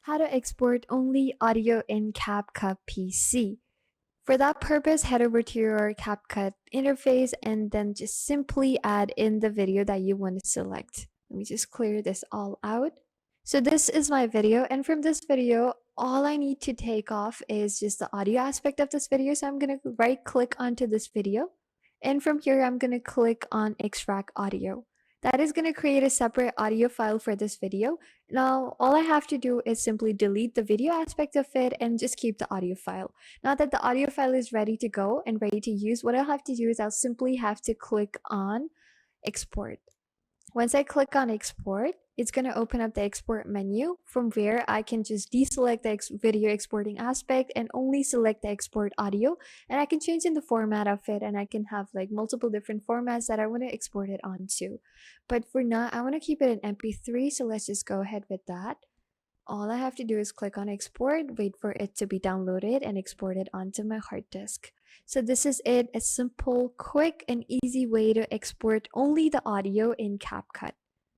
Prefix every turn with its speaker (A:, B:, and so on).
A: How to export only audio in CapCut PC. For that purpose, head over to your CapCut interface and then just simply add in the video that you want to select. Let me just clear this all out. So this is my video, and from this video, all I need to take off is just the audio aspect of this video. So I'm going to right click onto this video, and from here I'm going to click on extract audio. That is going to create a separate audio file for this video. Now all I have to do is simply delete the video aspect of it and just keep the audio file. Now that the audio file is ready to go and ready to use, what I'll have to do is I'll simply have to click on export. Once I click on export, it's going to open up the export menu, from where I can just deselect the video exporting aspect and only select the export audio, and I can change in the format of it, and I can have like multiple different formats that I want to export it onto. But for now, I want to keep it in MP3, so let's just go ahead with that. All I have to do is click on export, wait for it to be downloaded, and export it onto my hard disk. So this is it, a simple, quick, and easy way to export only the audio in CapCut.